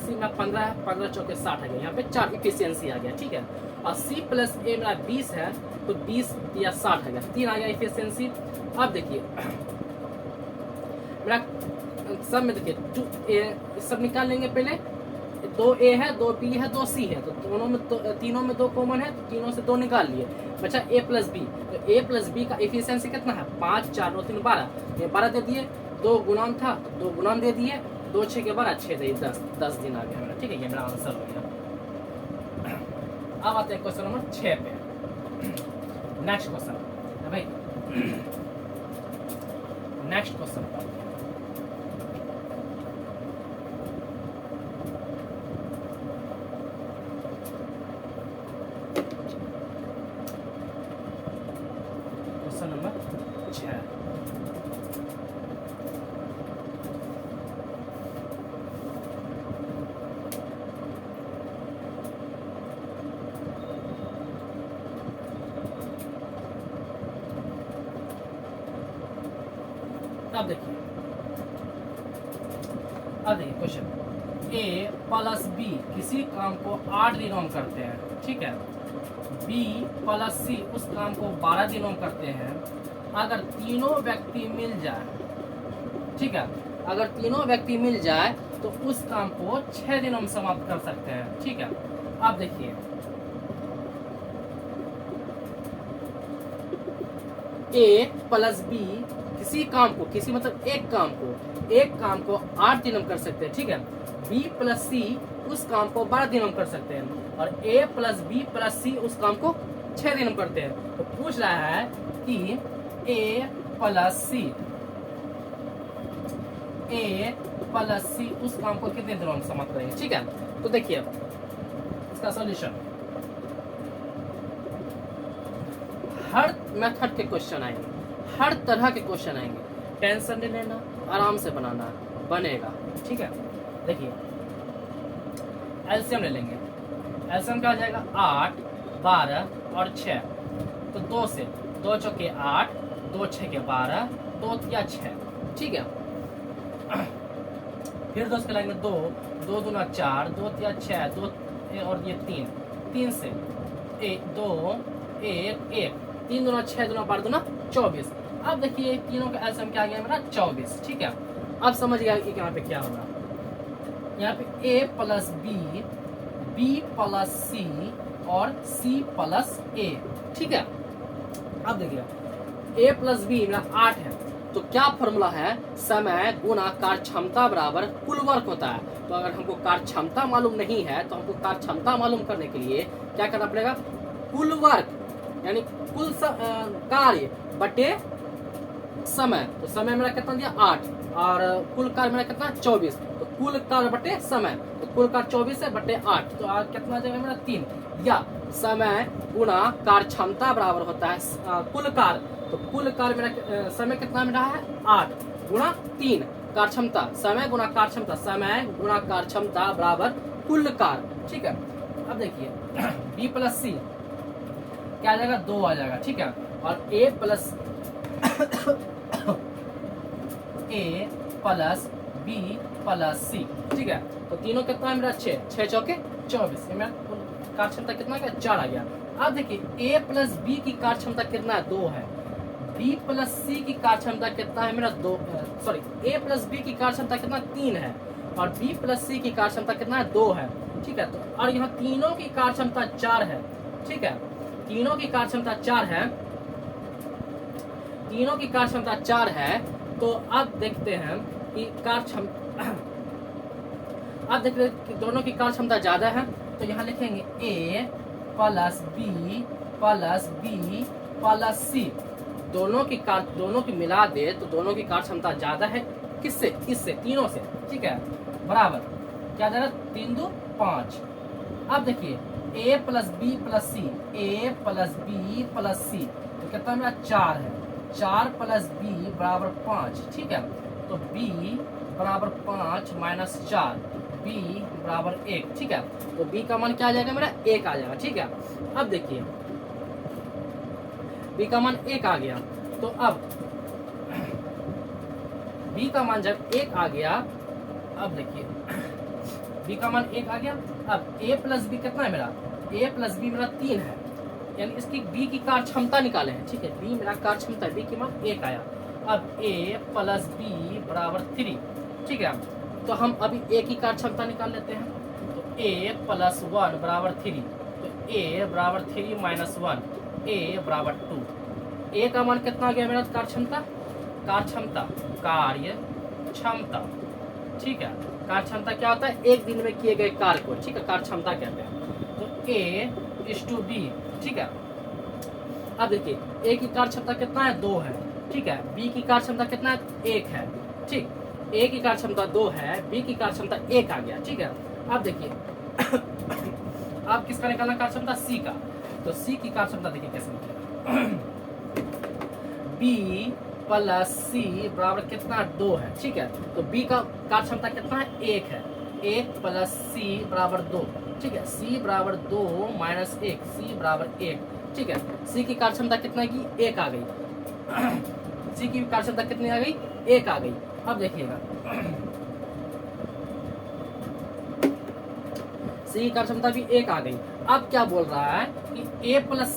मेरा 15 है, 15 चौके 60 आ गया, यहाँ पे 4 इफिशियंसी आ गया, ठीक है। और c प्लस a मेरा 20 है तो 20 या 60 आ गया, 3 आ गया इफिशियंसी। अब देखिए मेरा सब में देखिए सब निकाल लेंगे पहले। 2a है, 2b है, 2c है, तो दोनों में तीनों में 2 कॉमन है, तो तीनों से 2 निकाल लिए, बचा a प्लस बी। तो a प्लस बी का एफिशिएंसी कितना है? 5 4 2 3 12, ये 12 दे दिए, 2 गुणाम था तो 2 गुणाम दे दिए, 2 6 के 12, 6 दे 10 दिन आ गया मेरा। ठीक है, ये मेरा आंसर हो गया। अब आते हैं क्वेश्चन नंबर 6 पे। नेक्स्ट क्वेश्चन भाई, नेक्स्ट क्वेश्चन पर क्वेश्चन नंबर 6। अब देखिए क्वेश्चन, a प्लस बी किसी काम को 8 दिनों में करते हैं, ठीक है। b प्लस सी उस काम को 12 दिनों में करते हैं। अगर तीनों व्यक्ति मिल जाए, ठीक है, अगर तीनों व्यक्ति मिल जाए तो उस काम को 6 दिनों में समाप्त कर सकते हैं, ठीक है। अब देखिए a प्लस बी किसी काम को, किसी मतलब एक काम को 8 दिनों में कर सकते हैं, ठीक है। b प्लस सी उस काम को 12 दिनों में कर सकते हैं, और a प्लस बी प्लस सी उस काम को 6 दिनों में करते हैं। तो पूछ रहा है कि a प्लस सी उस काम को कितने दिनों में समाप्त करेंगे, ठीक है। तो देखिए इसका सॉल्यूशन, हर मेथड के क्वेश्चन आएंगे, हर तरह के क्वेश्चन आएंगे, टेंशन नहीं लेना, आराम से बनाना, बनेगा, ठीक है। देखिए एलसीएम ले लेंगे, एलसीएम क्या हो जाएगा? 8 12 और 6, तो 2 से 2 चौके 8, 2 6 के 12, 2 या 6, ठीक है। फिर 2 से लाएंगे 2 2 दूना 4, 2 या 6, 2 और ये 3 से 1 2 1 1, 3 दूना 6 दूना 12 दूना 24। अब देखिए तीनों का एलसीएम क्या आ गया मेरा? 24, ठीक है। अब समझ गया कि यहाँ पे क्या होगा। यहाँ पे a plus B, b plus C और c प्लस a, ठीक है। अब देखिए a प्लस बी मेरा 8 है, तो क्या फॉर्मूला है? समय गुना कार्य क्षमता बराबर कुल वर्क होता है। तो अगर हमको कार्य क्षमता मालूम नहीं है तो हमको कार्य क्षमता मालूम करने के लिए क्या करना पड़ेगा? कुल वर्क यानी कुल कार्य बटे समय। तो समय मेरा कितना दिया? 8, और कुल कार्य मेरा कितना? 24। तो कुल कार्य बटे समय, तो कुल कार्य 24 है बटे 8, तो कितना आ जाएगा मेरा? 3। या समय गुना कार्य क्षमता बराबर होता है कुल कार्य, तो कुल कार्य मेरा समय कितना मेरा है? 8 गुना 3 कार्य क्षमता, समय गुना कार्य क्षमता, समय गुना कार्य क्षमता बराबर कुल कार्य, ठीक है। अब देखिए b प्लस सी क्या आ जाएगा? 2 आ जाएगा, ठीक है। और a प्लस बी प्लस सी, ठीक है। तो तीनों कितना है मेरा? 6 6 चौके 24, मेरा कार्य क्षमता कितना गया? 4 आ गया। अब देखिए a प्लस बी की कार्य क्षमता कितना है? 2 है। b प्लस सी की कार्य क्षमता कितना है मेरा? 2, सॉरी, a प्लस बी की कार्य क्षमता कितना? 3 है, और b प्लस सी की कार्य क्षमता कितना है? 2 है, ठीक है। तो और यहाँ तीनों की कार्य क्षमता 4 है, ठीक है। तीनों की कार्य क्षमता 4 है, तीनों की कार्य क्षमता 4 है। तो अब देखते हैं कि कार्य क्षमता, अब देखते हैं कि दोनों की कार्य क्षमता ज्यादा है, तो यहाँ लिखेंगे a plus B plus B plus C, दोनों की मिला दे तो दोनों की कार्य क्षमता ज्यादा है। किससे? इससे, तीनों से, ठीक है। बराबर क्या जाएगा? 3 2 5। अब देखिए a plus B plus C, a plus B plus C, तो कितना मेरा? 4 है। 4 प्लस बी बराबर 5, ठीक है। तो b बराबर 5 माइनस 4, b बराबर 1, ठीक है। तो b का मान क्या आ जाएगा मेरा? 1 आ जाएगा, ठीक है। अब देखिए b का मान 1 आ गया, तो अब b का मान जब 1 आ गया, अब देखिए b का मान 1 आ गया। अब a प्लस बी कितना है मेरा? a प्लस बी मेरा 3 है, यानी इसकी b की कार्य क्षमता निकाले हैं, ठीक है। b मेरा कार्य क्षमता है, b की मान 1 आया। अब a प्लस बी बराबर 3, ठीक है। तो हम अभी a की कार्य क्षमता निकाल लेते हैं। तो a प्लस 1 बराबर 3, तो a बराबर 3 माइनस 1, a बराबर 2। a का मान कितना आ गया मेरा कार्य क्षमता? कार्य क्षमता, ठीक है। कार्य क्षमता क्या होता है? एक दिन में किए गए कार्य को, ठीक है, कार्य क्षमता कहते हैं। तो a इज टू बी, ठीक है। अब देखिए a की कार्य क्षमता कितना है? 2 है, ठीक है। b की कार्य क्षमता कितना है? 1 है, ठीक। a की कार्य क्षमता 2 है, b की कार्य क्षमता 1 आ गया, ठीक है। अब देखिए अब किसका निकालना कार्य क्षमता? c का। तो c की कार्य क्षमता देखिए कैसे निकलेगा। b प्लस सी बराबर कितना? 2 है, ठीक है। तो b का कार्य क्षमता कितना है? 1 है। 1 प्लस सी बराबर 2, ठीक है। c बराबर 2 माइनस 1, c बराबर 1, ठीक है। c की कार्य क्षमता कितना की? 1 आ गई। c की कार्य क्षमता कितनी आ गई? 1 आ गई। अब देखिएगा c की कार्य क्षमता भी 1 आ गई। अब क्या बोल रहा है कि a प्लस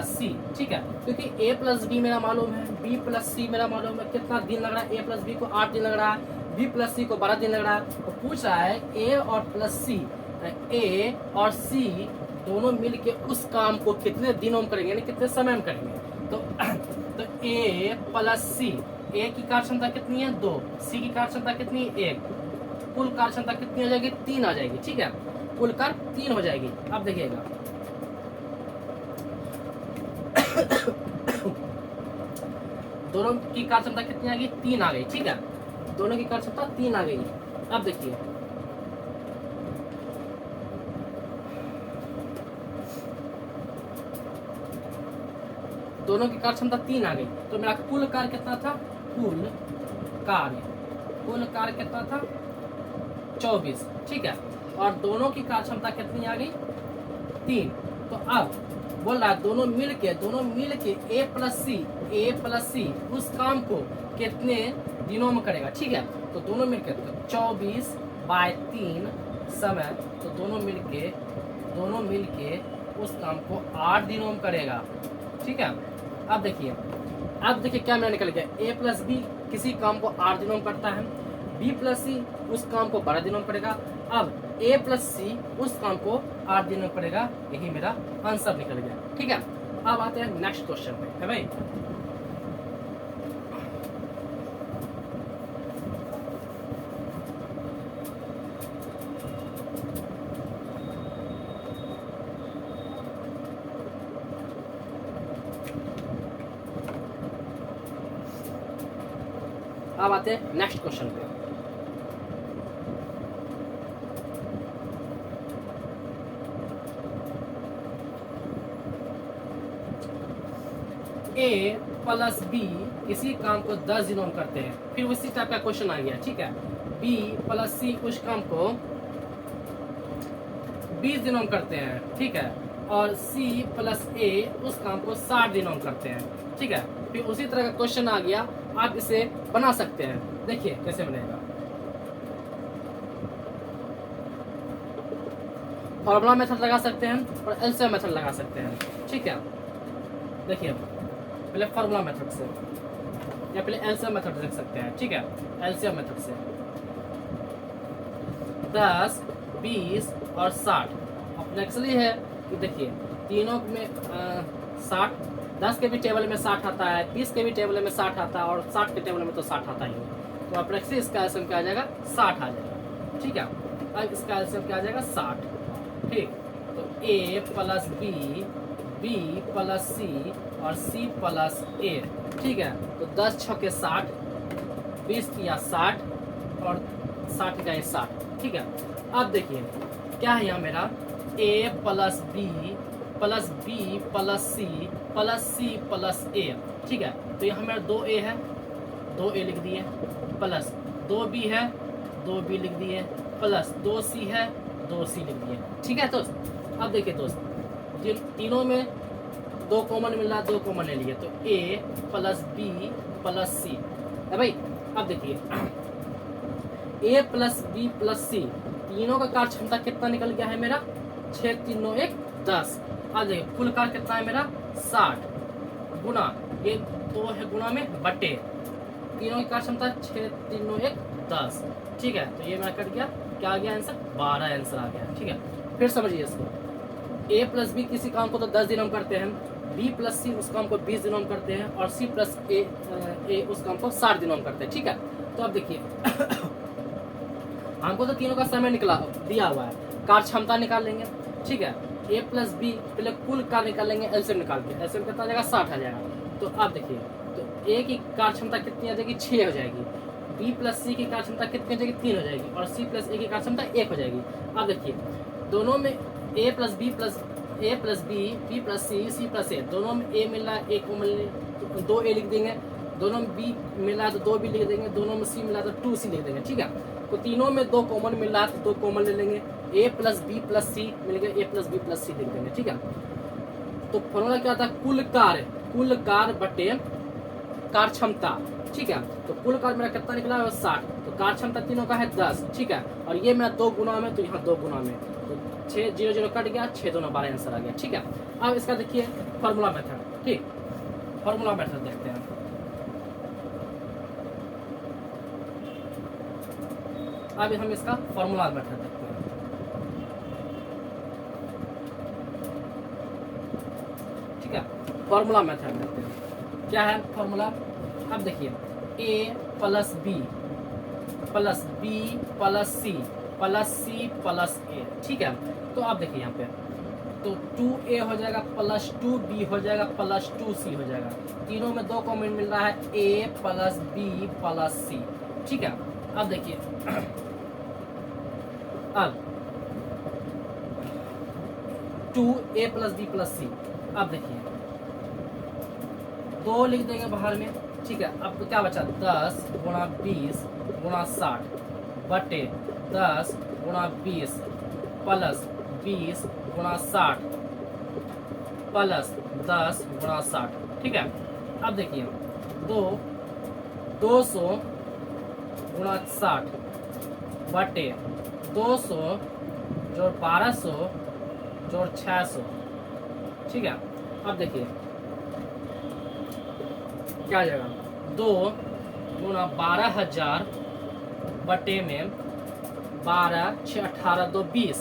सी, ठीक है। क्योंकि a प्लस बी मेरा मालूम है, b प्लस सी मेरा मालूम है। कितना दिन लग रहा है? a प्लस बी को 8 दिन लग रहा है, b प्लस सी को 12 दिन लग रहा है। तो पूछ रहा है a और प्लस सी, a और c दोनों मिल के उस काम को कितने दिनों में करेंगे, यानी कितने समय में करेंगे। तो a प्लस सी, a की कार्य क्षमता कितनी है? 2, c की कार्य क्षमता कितनी है? 1। कुल कार्य क्षमता कितनी हो जाएगी? 3 आ जाएगी, ठीक है। कुल कार्य 3 हो जाएगी। अब देखिएगा दोनों की कार्य क्षमता कितनी आ गई? 3 आ गई, ठीक है। दोनों की कार्य क्षमता 3 आ गई। अब देखिए दोनों की कार्य क्षमता 3 आ गई। तो मेरा कुल कार्य कितना था? कुल कार्य कितना था? 24, ठीक है। और दोनों की कार्य क्षमता कितनी आ गई? 3। तो अब बोल रहा है दोनों मिल के a प्लस सी उस काम को कितने दिनों में करेगा, ठीक है। तो दोनों मिलके तो 24/3 समय, तो दोनों मिलके उस काम को 8 दिनों में करेगा, ठीक है। अब देखिए क्या मेरा निकल गया? a प्लस बी किसी काम को 8 दिनों में करता है, b प्लस सी उस काम को 12 दिनों में करेगा। अब a प्लस सी उस काम को 8 दिनों में करेगा। यही मेरा आंसर निकल गया, ठीक है। अब आते हैं नेक्स्ट क्वेश्चन पे, है भाई। अब आते हैं नेक्स्ट क्वेश्चन पे। a प्लस बी किसी काम को 10 दिनों में करते हैं। फिर उसी टाइप का क्वेश्चन आ गया, ठीक है। b प्लस सी उस काम को 20 दिनों में करते हैं, ठीक है। और c प्लस a उस काम को 60 दिनों में करते हैं, ठीक है। फिर उसी तरह का क्वेश्चन आ गया। आप इसे बना सकते हैं, देखिए कैसे बनेगा। फॉर्मूला मेथड लगा सकते हैं और एलसीएम मेथड लगा सकते हैं, ठीक है। देखिए पहले फार्मूला मेथड से या पहले एलसीएम मेथड देख सकते हैं, ठीक है। एलसीएम मेथड से 10, 20 और 60 अपने एक्चुअली है कि देखिए तीनों में 60, 10 के भी टेबल में 60 आता है, 20 के भी टेबल में 60 आता है और 60 के टेबल में तो 60 आता ही है। तो अप्रोक्सी इसका एलसीएम क्या आ जाएगा? 60 आ जाएगा, ठीक है। अब इसका एलसीएम क्या आ जाएगा? 60, ठीक। तो a plus B plus C और c प्लस a, ठीक है। तो 10 छक्के 60, 20 किया 60 और 60 का 60, ठीक है। अब देखिए क्या है यहाँ मेरा a plus B plus C plus a, ठीक है। तो यहाँ मेरा 2a है, 2a लिख दिए, प्लस 2b है, 2b लिख दिए, प्लस 2c है, 2c लिख दिए, ठीक है दोस्त। अब देखिए दोस्त जिन तीनों में 2 कॉमन मिल रहा है, 2 कॉमन ले लिए, तो a प्लस बी प्लस सी है भाई। अब देखिए a प्लस बी प्लस सी तीनों का कार्य क्षमता कितना निकल गया है मेरा? 6 3 9 1 10। अब देखिए कुल कार्य कितना है मेरा? 60, गुना, ये 2 है गुना में बटे, तीनों की कार्य क्षमता 6 3 9 1 10, ठीक है। तो ये मेरा कट गया, क्या आ गया आंसर, 12 आंसर आ गया, ठीक है। फिर समझिए इसको, a प्लस बी किसी काम को तो 10 दिनों में करते हैं, b प्लस सी उस काम को 20 दिनों में करते हैं, और c प्लस ए उस काम को 60 दिनों में करते हैं, ठीक है। तो अब देखिए हमको तो तीनों का समय निकला दिया हुआ है, कार्य क्षमता निकाल लेंगे, ठीक है। a प्लस बी पहले कुल कार्य निकाल लेंगे, एलसीएम निकाल के, एलसीएम कितना आ जाएगा, 60 आ जाएगा। तो अब देखिए, तो a की कार्य क्षमता कितनी आ जाएगी, 6 हो जाएगी, b प्लस सी की कार्य क्षमता कितनी हो जाएगी, 3 हो जाएगी, और c प्लस ए की कार्य क्षमता 1 हो जाएगी। अब देखिए दोनों में a plus B B plus C plus A, दोनों में a मिल रहा है, एक को मिल 2 a लिख देंगे, दोनों में b मिला है तो 2 b लिख देंगे, दोनों में c मिला है तो 2 c लिख देंगे, ठीक है। तो तीनों में 2 कॉमन मिल रहा है तो 2 कॉमन ले लेंगे, a प्लस बी प्लस सी मिल गया, a प्लस बी प्लस सी लिख देंगे, ठीक है। तो फॉर्मूला क्या था, कुल कार्य बटे कार्य क्षमता, ठीक है। तो कुल कार्य मेरा कितना निकला है, 60, तो कार्य क्षमता तीनों का है 10, ठीक है। और ये मेरा 2 गुना में, तो यहाँ 2 गुना में, तो 6 0 0 कट गया, 6 2 12 आंसर आ गया, ठीक है। अब इसका देखिए फॉर्मूला मेथड, ठीक, फॉर्मूला मेथड देखते हैं। अब हम इसका फॉर्मूला मेथड देखते हैं, ठीक है। फॉर्मूला मेथड देखते हैं, क्या है फॉर्मूला। अब देखिए a plus B plus C plus A, ठीक है। तो आप देखिए यहाँ पे, तो 2a हो जाएगा प्लस 2b हो जाएगा प्लस 2c हो जाएगा, तीनों में 2 कॉमन मिल रहा है, a प्लस बी प्लस सी, ठीक है। अब देखिए अब 2a प्लस बी प्लस सी, अब देखिए 2 लिख देंगे बाहर में, ठीक है। अब तो क्या बचा, 10 गुणा 20 गुणा 60 बटे 10 गुणा 20 प्लस 20 गुणा 60 प्लस 10 गुणा 60, ठीक है। अब देखिए 200 गुणा 60 बटे 200 जोड़ 1200 जोड़ 600, ठीक है। अब देखिए क्या आ जाएगा, 2 गुणा 12,000 बटे में 12 6 18 2 20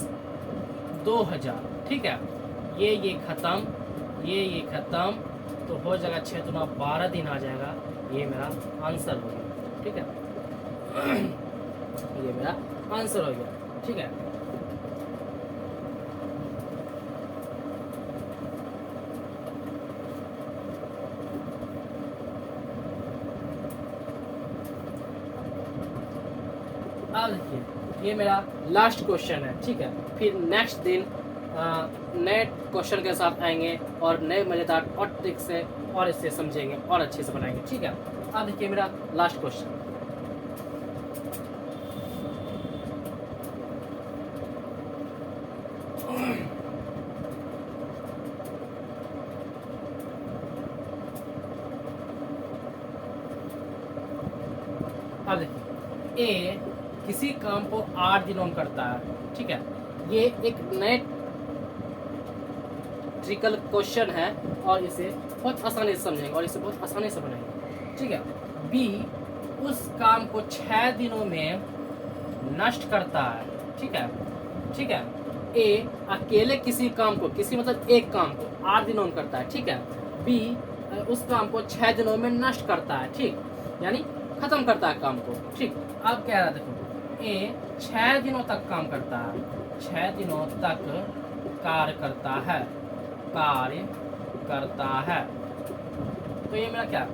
2000, ठीक है। ये खत्म, ये खत्म, तो हो जाएगा 6 गुना 12 दिन आ जाएगा, ये मेरा आंसर हो गया, ठीक है। ये मेरा आंसर हो गया, ठीक है। अब देखिए ये मेरा लास्ट क्वेश्चन है, ठीक है। फिर नेक्स्ट दिन नए क्वेश्चन के साथ आएंगे और नए मज़ेदार और ट्रिक से और इससे समझेंगे और अच्छे से बनाएंगे, ठीक है। अब देखिए मेरा लास्ट क्वेश्चन, अब देखिए ए किसी काम को 8 दिनों में करता है, ठीक है। ये एक नए ट्रिकल क्वेश्चन है और इसे बहुत आसानी से समझेंगे और इसे बहुत आसानी से बनाएंगे, ठीक है। बी उस काम को 6 दिनों में नष्ट करता है, ठीक है, ठीक है। ए अकेले किसी काम को, किसी मतलब एक काम को 8 दिनों में करता है, ठीक है। बी उस काम को 6 दिनों में नष्ट करता है, ठीक, यानी खत्म करता है काम को, ठीक। अब क्या है, देखो ए 6 दिनों तक काम करता है, 6 दिनों तक कार्य करता है, तो ये मेरा क्या,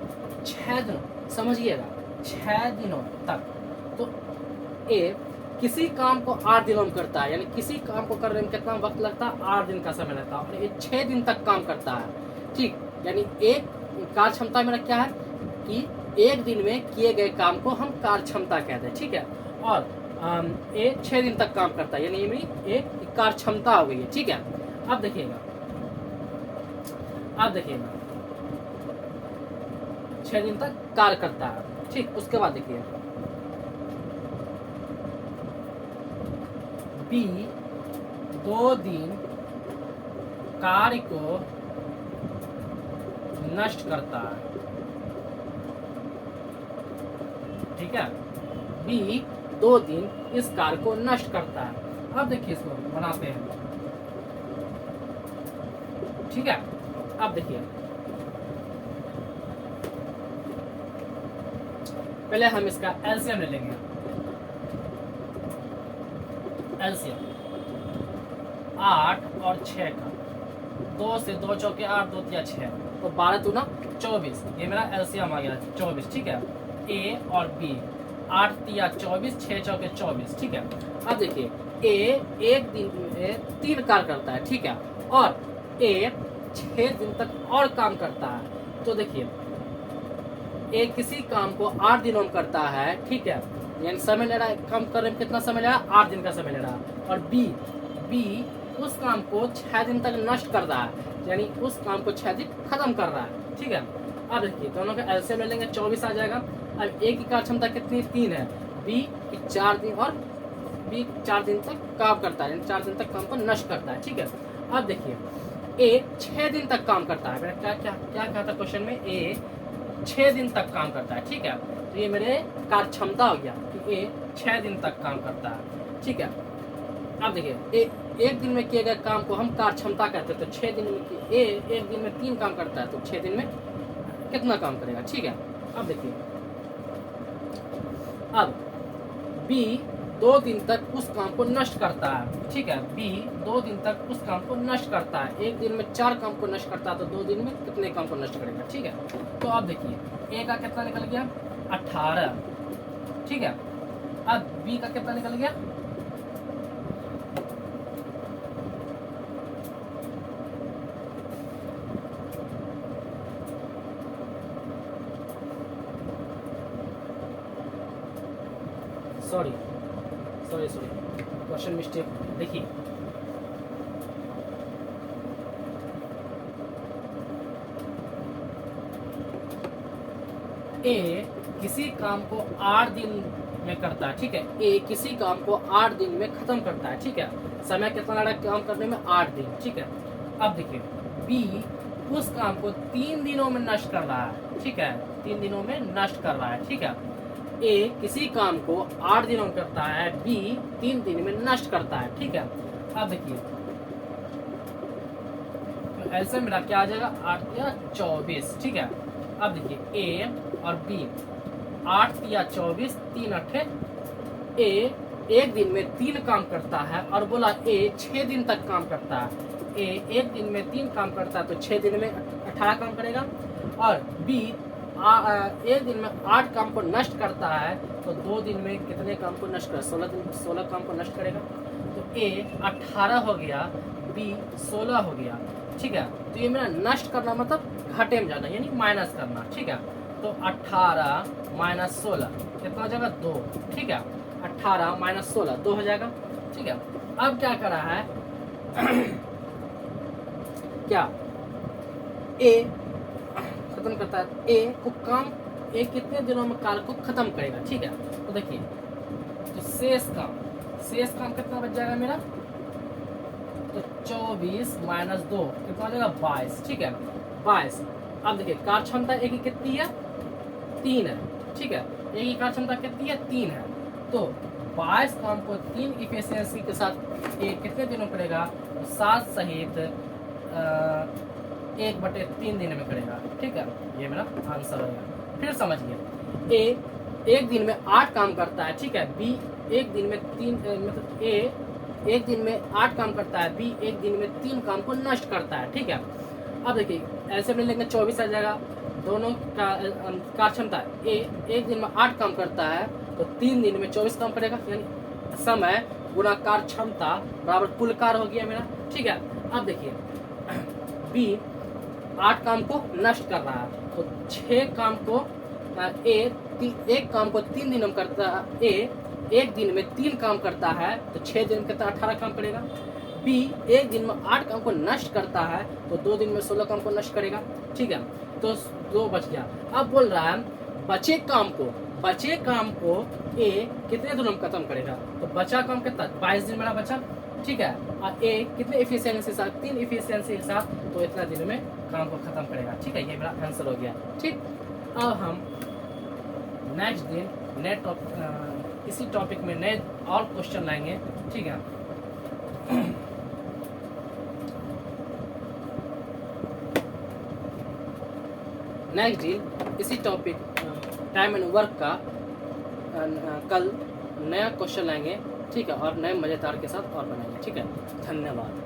6 दिनों, समझिएगा 6 दिनों तक। तो ए किसी काम को 8 दिनों में करता है, यानी किसी काम को करने में कितना वक्त लगता है, 8 दिन का समय लगता है, और ये 6 दिन तक काम करता है, ठीक। यानी एक कार्य क्षमता मेरा क्या है कि एक दिन में किए गए काम को हम कार्य क्षमता कहते हैं, ठीक है। और ये 6 दिन तक काम करता है, यानी ये मेरी एक कार्य क्षमता हो गई है, ठीक है। अब देखिएगा 6 दिन तक कार्य करता है, ठीक। उसके बाद देखिए बी 2 दिन कार्य को नष्ट करता है, ठीक है। बी 2 दिन इस कार्य को नष्ट करता है। अब देखिए इसको बनाते हैं, ठीक है। अब देखिए पहले हम इसका एलसीएम ले लेंगे। एलसीएम 8 और 6 का, 2 से 2 चौके 8, 2 तिया 6, तो 12 दूना 24, ये मेरा एलसीएम आ गया 24, ठीक है। ए और बी 8 तिया 24, 6 चौके 24, ठीक है। अब देखिए ए एक दिन में 3 कार्य करता है, ठीक है, और ए 6 दिन तक और काम करता है। तो देखिए ए किसी काम को 8 दिनों में करता है, ठीक है, यानी समय ले रहा है, काम करने में कितना समय ले रहा है, 8 दिन का समय ले रहा है। और बी उस काम को 6 दिन तक नष्ट कर रहा है, यानी उस काम को 6 दिन खत्म कर रहा है, ठीक है। अब देखिए दोनों का एलसीएम ले लेंगे, 24 आ जाएगा। अब ए की कार्य क्षमता कितनी, 3 है, बी की 4 दिन, और बी 4 दिन तक काम करता है, यानी 4 दिन तक काम को नष्ट करता है, ठीक है। अब देखिए ए 6 दिन तक काम करता है, मैंने क्या कहा था क्वेश्चन में, ए 6 दिन तक काम करता है, ठीक है। तो ये मेरे कार्य क्षमता हो गया कि ए 6 दिन तक काम करता है, ठीक है। अब देखिए एक दिन में किए गए काम को हम कार्य क्षमता कहते हैं, तो 6 दिन में ए एक दिन में 3 काम करता है, तो 6 दिन में कितना काम करेगा, ठीक है। अब देखिए अब बी 2 दिन तक उस काम को नष्ट करता है, ठीक है। बी 2 दिन तक उस काम को नष्ट करता है, एक दिन में 4 काम को नष्ट करता है, तो 2 दिन में कितने काम को नष्ट करेगा, ठीक है। तो अब देखिए ए का कितना निकल गया, 18, ठीक है। अब बी का कितना निकल गया, sorry क्वेश्चन मिस्टेक। देखिए ए किसी काम को 8 दिन में करता है, ठीक है। ए किसी काम को 8 दिन में खत्म करता है, ठीक है। समय कितना लगा काम करने में, 8 दिन, ठीक है। अब देखिए बी उस काम को 3 दिनों में नष्ट कर रहा है, ठीक है, 3 दिनों में नष्ट कर रहा है, ठीक है। ए किसी काम को 8 दिनों में करता है, बी 3 दिन में नष्ट करता है, ठीक है। अब देखिए तो ऐसे मेरा क्या आ जाएगा, 8 या 24, ठीक है। अब देखिए ए और बी 8 या 24, 3 8, ए एक दिन में 3 काम करता है, और बोला ए 6 दिन तक काम करता है। ए एक दिन में 3 काम करता है, तो 6 दिन में 18 काम करेगा। और बी एक दिन में 8 काम को नष्ट करता है, तो 2 दिन में कितने काम को नष्ट करेगा, 16 काम को नष्ट करेगा। तो ए 18 हो गया, बी 16 हो गया, ठीक है। तो ये मेरा नष्ट करना मतलब घाटे में जाना, यानी माइनस करना, ठीक है। तो 18 माइनस 16 कितना हो जाएगा, 2, ठीक है। 18 माइनस 16 2 हो जाएगा, ठीक है। अब क्या कर रहा है क्या ए खत्म करता है, ए को काम ए कितने दिनों में कार्य को खत्म करेगा, ठीक है। तो देखिए तो शेष काम कितना बच जाएगा मेरा, तो 24 माइनस 2 कितना हो जाएगा, 22, ठीक है, 22। अब देखिए कार्य क्षमता ए की कितनी है, 3 है, ठीक है। ए की कार्य क्षमता कितनी है, 3 है। तो 22 काम को 3 इफिशियंसी के साथ ए कितने दिनों करेगा, तो 7 सहित 1/3 दिन में करेगा, ठीक है। ये मेरा आंसर हो गया। फिर समझिए ए एक दिन में 8 काम करता है, ठीक है। बी एक दिन में 3 मतलब ए एक दिन में 8 काम करता है, बी एक दिन में 3 काम को नष्ट करता है, ठीक है। अब देखिए ऐसे में लेंगे 24 आ जाएगा, दोनों का कार्य क्षमता ए एक दिन में 8 काम करता है, तो 3 दिन में 24 काम करेगा, यानी समय गुणा कार्य क्षमता बराबर कुल कार्य हो गया मेरा, ठीक है। अब देखिए बी 8 काम को नष्ट कर रहा है, तो 6 काम को एक काम को 3 दिन में करता है, ए एक दिन में 3 काम करता है, तो 6 दिन में कितना 18 काम करेगा। बी एक दिन में 8 काम को नष्ट करता है, तो 2 दिन में 16 काम को नष्ट करेगा, ठीक है। तो 2 बच गया। अब बोल रहा है बचे काम को ए कितने दिनों में खत्म करेगा, तो बचा काम कितना, 22 दिन मेरा बचा, ठीक है। और ए कितने इफिशियंसी के साथ, 3 इफिशियंसी के साथ, तो इतना दिन में काम को ख़त्म करेगा। ठीक है, ये मेरा आंसर हो गया। ठीक, अब हम नेक्स्ट दिन नए इसी टॉपिक में नए और क्वेश्चन लाएंगे। ठीक है, नेक्स्ट दिन इसी टॉपिक टाइम एंड वर्क का कल नया क्वेश्चन लाएंगे। ठीक है, और नए मज़ेदार के साथ और बनाएंगे। ठीक है, धन्यवाद।